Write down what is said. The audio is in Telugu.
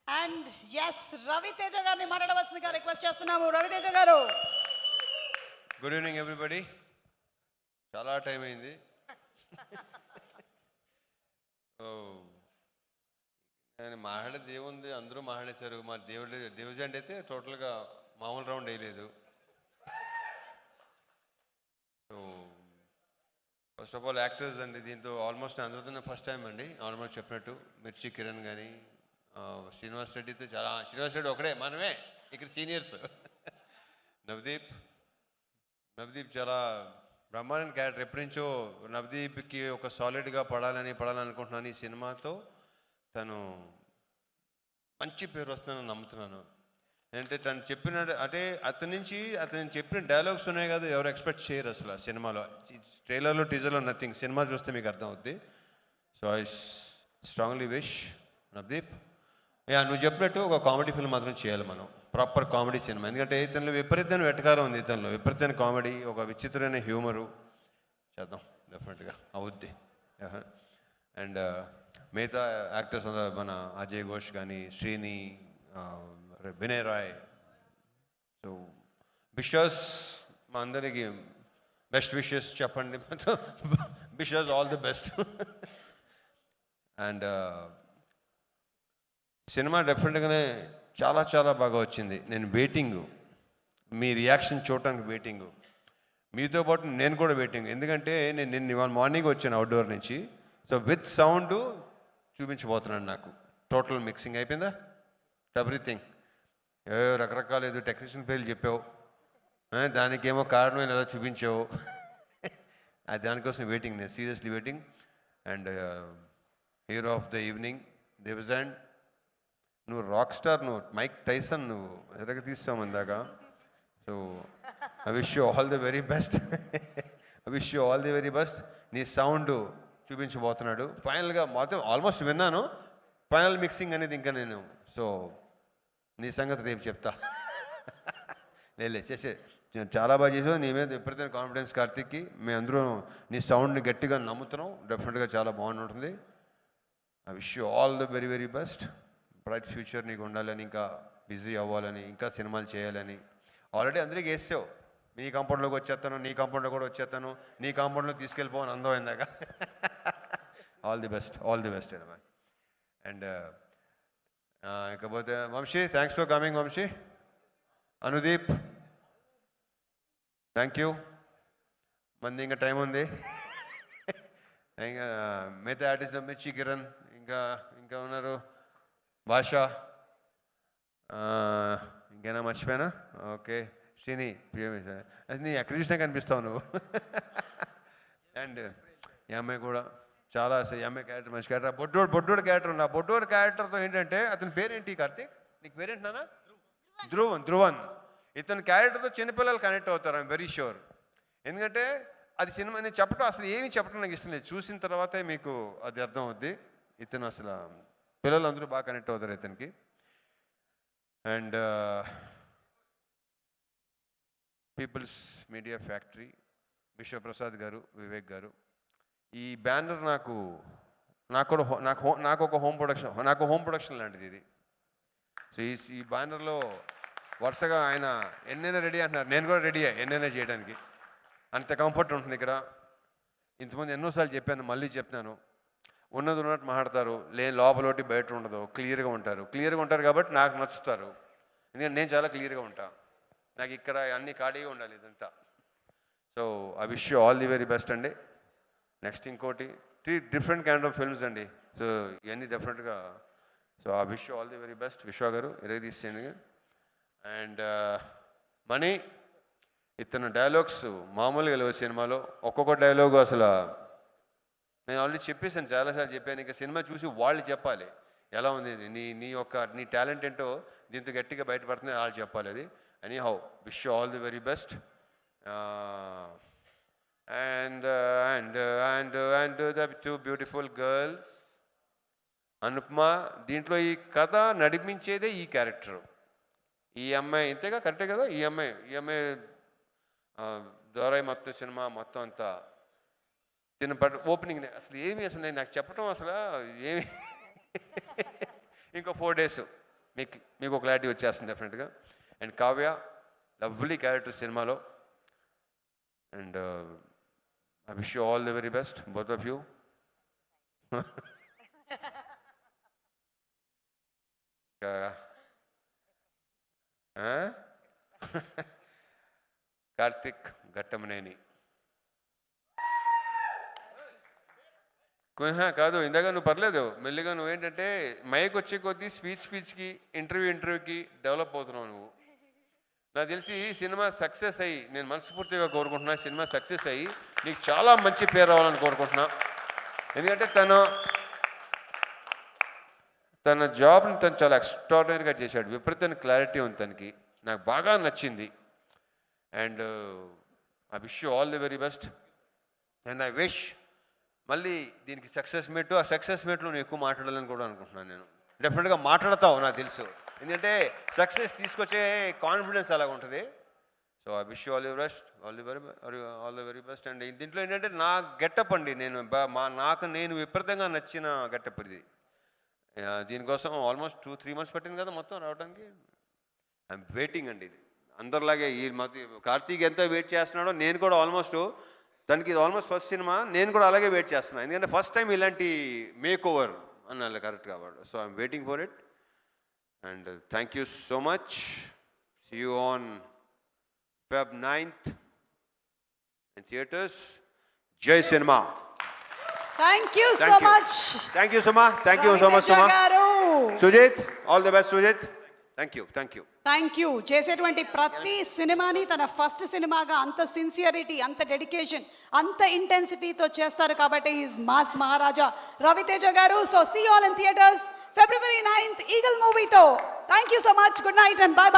అండ్ ఎస్ రవితేజ గారిని మాట్లాడవలసిందిగా రిక్వెస్ట్ చేస్తున్నాము. రవితేజ గారు. Good evening everybody. చాలా టైం అయింది. సో నేను మాట్లాడేది ఏముంది, అందరూ మాట్లాడేశారు. మా డివిజన్ అయితే టోటల్గా మామూలు రౌండ్ వేయలేదు. So first of all actors అండి, దీంతో ఆల్మోస్ట్ అందరితో ఫస్ట్ టైం అండి. ఆల్మోస్ట్ చెప్పినట్టు మిర్చి కిరణ్ కానీ శ్రీనివాస్ రెడ్డితో చాలా, శ్రీనివాస్ రెడ్డి ఒకడే, మనమే ఇక్కడ సీనియర్స్. నవదీప్ చాలా బ్రహ్మాండ క్యారెక్టర్. ఎప్పటి నుంచో నవదీప్కి ఒక సాలిడ్గా పడాలనుకుంటున్నాను. ఈ సినిమాతో తను మంచి పేరు వస్తుందని నమ్ముతున్నాను. అంటే తను చెప్పిన, అంటే అతను చెప్పిన డైలాగ్స్ ఉన్నాయి కదా, ఎవరు ఎక్స్పెక్ట్ చేయరు అసలు సినిమాలో. ట్రైలర్లో టీజర్లో నథింగ్. సినిమా చూస్తే మీకు అర్థం అవుద్ది. So I strongly wish Navdeep, నువ్వు చెప్పినట్టు ఒక కామెడీ ఫిల్మ్ మాత్రం చేయాలి మనం, ప్రాపర్ కామెడీ సినిమా. ఎందుకంటే ఇతనిలో విపరీతమైన వెటకారం ఉంది, ఇతనిలో విపరీతమైన కామెడీ, ఒక విచిత్రమైన హ్యూమరు. చేద్దాం, డెఫినెట్గా అవుద్ది. అండ్ మిగతా యాక్టర్స్ మన అజయ్ ఘోష్ కానీ, శ్రీని, వినయ్ రాయ్. సో విషెస్, మా అందరికి బెస్ట్ విషెస్ చెప్పండి. Wishes all the best. And cinema డెఫినెట్గానే చాలా చాలా బాగా వచ్చింది. నేను వెయిటింగ్, మీ రియాక్షన్ చూడటానికి వెయిటింగ్, మీతో పాటు నేను కూడా వెయిటింగ్. ఎందుకంటే నేను ఇవాళ మార్నింగ్ వచ్చాను అవుట్డోర్ నుంచి. సో విత్ సౌండ్ చూపించబోతున్నాను. నాకు టోటల్ మిక్సింగ్ అయిపోయిందా, ఎవ్రీథింగ్. రకరకాల ఏదో టెక్నీషియన్ పేర్లు చెప్పావు, దానికేమో కారణం ఎలా చూపించావు. అది దానికోసం వెయిటింగ్, నేను seriously waiting. And hero of the evening దేవజాండ్, నువ్వు రాక్ స్టార్, నువ్వు మైక్ టైసన్, నువ్వు ఎదగ తీస్తావు అందాక. So I wish you all the very best. I wish you all the very best. నీ సౌండ్ చూపించబోతున్నాడు ఫైనల్గా. మొత్తం ఆల్మోస్ట్ విన్నాను, ఫైనల్ మిక్సింగ్ అనేది ఇంకా నేను. సో నీ సంగతి రేపు చెప్తా. చేసే చాలా బాగా చేసావు. నీ మీద విపరీతమైన కాన్ఫిడెన్స్ కార్తిక్కి. మేము అందరూ నీ సౌండ్ని గట్టిగా నమ్ముతున్నాం. డెఫినెట్గా చాలా బాగుంటుంది. I wish you all the very very best. Bright future నీకు ఉండాలని, ఇంకా బిజీ అవ్వాలని, ఇంకా సినిమాలు చేయాలని. ఆల్రెడీ అందరికీ వేసావు, నీ కాంపౌండ్లోకి వచ్చేస్తాను, నీ కాంపౌండ్లో కూడా వచ్చేస్తాను, నీ కాంపౌండ్లోకి తీసుకెళ్ళిపోవని అందం అయిందాక. All the best, all the best అన్నమాట. అండ్ ఇకపోతే Vamshi, thanks for coming Vamshi. Anudeep, thank you. మంది ఇంకా టైం ఉంది. ఇంకా మిగతా ఆర్టిస్ట్ మిర్చి కిరణ్, ఇంకా ఉన్నారు భాష, ఇంకేనా మర్చిపోయానా? ఓకే, శ్రీని, అది నీ ఎక్కడ చూసినా కనిపిస్తావు నువ్వు. అండ్ ఈ అమ్మాయి కూడా చాలా, ఈ అమ్మాయి క్యారెక్టర్ మంచి క్యారెక్టర్. బొడ్డోడు క్యారెక్టర్ ఉంది. ఆ బొడ్డోడు క్యారెక్టర్తో ఏంటంటే, అతని పేరేంటి కార్తీక్? నీకు పేరేంటి నాన్న? ధ్రువన్. ఇతని క్యారెక్టర్తో చిన్నపిల్లలు కనెక్ట్ అవుతారు, ఐఎమ్ వెరీ షూర్. ఎందుకంటే అది సినిమా, నేను చెప్పడం అసలు ఏమీ చెప్పడం నాకు ఇష్టం లేదు. చూసిన తర్వాతే మీకు అది అర్థం అవుద్ది. ఇతను అసలు పిల్లలు అందరూ బాగా కనెక్ట్ అవుతారు ఇతనికి. And People's Media Factory, Vishwaprasad గారు, వివేక్ గారు. ఈ బ్యానర్ నాకు ఒక హోమ్ ప్రొడక్షన్ లాంటిది ఇది. సో ఈ బ్యానర్లో వరుసగా ఆయన ఎన్నైనా రెడీ అంటున్నారు, నేను కూడా రెడీ ఎన్నైనా చేయడానికి. అంత కంఫర్ట్ ఉంటుంది ఇక్కడ. ఇంతమంది ఎన్నోసార్లు చెప్పాను, మళ్ళీ చెప్తాను. ఉన్నది ఉన్నట్టు మాట్లాడతారు, లోపలోటి బయట ఉండదు, క్లియర్గా ఉంటారు కాబట్టి నాకు నచ్చుతారు. ఎందుకంటే నేను చాలా క్లియర్గా ఉంటాను. నాకు ఇక్కడ అన్ని ఖాళీగా ఉండాలి ఇదంతా. So I wish you all the very best అండి. నెక్స్ట్ ఇంకోటి 3 డిఫరెంట్ కైండ్ ఆఫ్ ఫిల్మ్స్ అండి. సో ఇవన్నీ డెఫినెట్గా. So I wish you all the very best. విశ్వ గారు ఇరగ తీసేయండి. అండ్ మనీ, ఇతను డైలాగ్స్ మామూలుగా లేవు సినిమాలో. ఒక్కొక్క డైలాగు అసలు నేను ఆల్రెడీ చెప్పేసాను, చాలాసార్లు చెప్పాను. ఇంకా సినిమా చూసి వాళ్ళు చెప్పాలి ఎలా ఉంది, నీ టాలెంట్ ఏంటో దీంతో గట్టిగా బయటపడుతుంది, వాళ్ళు చెప్పాలి అది. Any how, wish you all the very best. And the 2 beautiful girls, Anupama. దీంట్లో ఈ కథ నడిపించేదే ఈ క్యారెక్టరు. ఈ అమ్మాయి ఇంతేగా, కరెక్టే కదా? ఈ అమ్మాయి ద్వారా మొత్తం సినిమా మొత్తం అంతా ఓపెనింగ్ అసలు నాకు చెప్పడం అసలు ఏమి. ఇంకో 4 days మీకు ఒక క్లారిటీ వచ్చేస్తుంది డెఫినెట్గా. అండ్ కావ్య లవ్లీ క్యారెక్టర్ సినిమాలో. And I wish you all the very best both of you. Karthik Ghattamaneni కాదు, ఇందాక నువ్వు పర్లేదు, మెల్లిగా నువ్వేంటంటే మైక్ వచ్చే కొద్దీ స్పీచ్కి ఇంటర్వ్యూకి డెవలప్ అవుతున్నావు నువ్వు. నాకు తెలిసి ఈ సినిమా సక్సెస్ అయ్యి, నేను మనస్ఫూర్తిగా కోరుకుంటున్నా, సినిమా సక్సెస్ అయ్యి నీకు చాలా మంచి పేరు రావాలని కోరుకుంటున్నా. ఎందుకంటే తన జాబ్ని తను చాలా ఎక్స్ట్రాడినరీగా చేశాడు. విపరీతమైన క్లారిటీ ఉంది తనకి, నాకు బాగా నచ్చింది. And I wish you all the very best. And I wish మళ్ళీ దీనికి సక్సెస్ మీట్, ఆ సక్సెస్ మీట్లో నువ్వు ఎక్కువ మాట్లాడాలని కూడా అనుకుంటున్నాను. నేను డెఫినెట్గా మాట్లాడతావు నాకు తెలుసు, ఎందుకంటే సక్సెస్ తీసుకొచ్చే కాన్ఫిడెన్స్ అలాగ ఉంటుంది. So I wish you all the best, all the very best. And దీంట్లో ఏంటంటే నా గెటప్ అండి, నేను విపరీతంగా నచ్చిన గెటప్ ఇది. దీనికోసం ఆల్మోస్ట్ 2-3 months పట్టింది కదా మొత్తం రావడానికి. ఐఎమ్ వెయిటింగ్ అండి. ఇది అందరిలాగే ఈ కార్తీక్ ఎంత వెయిట్ చేస్తున్నాడో నేను కూడా ఆల్మోస్ట్, తనకి ఇది ఆల్మోస్ట్ ఫస్ట్ సినిమా, నేను కూడా అలాగే వెయిట్ చేస్తున్నాను. ఎందుకంటే ఫస్ట్ టైం ఇలాంటి మేక్ ఓవర్ అన్నాను కరెక్ట్ కాబట్టి. So I'm waiting for it. And thank you so much. See you on Feb 9th in theaters. Jai Cinema. Thank you so much. Thank you, Suma. Thank you so much, Suma. Sujit, all the best, Sujit. Thank you. Thank you. చేసేటువంటి ప్రతి సినిమాని తన ఫస్ట్ సినిమాగా అంత సిన్సియరిటీ, అంత డెడికేషన్, అంత ఇంటెన్సిటీతో చేస్తారు కాబట్టి is mass Maharaja Ravi Teja garu. So see all in theatres February 9th Eagle మూవీతో. Thank you so much. Good night and by.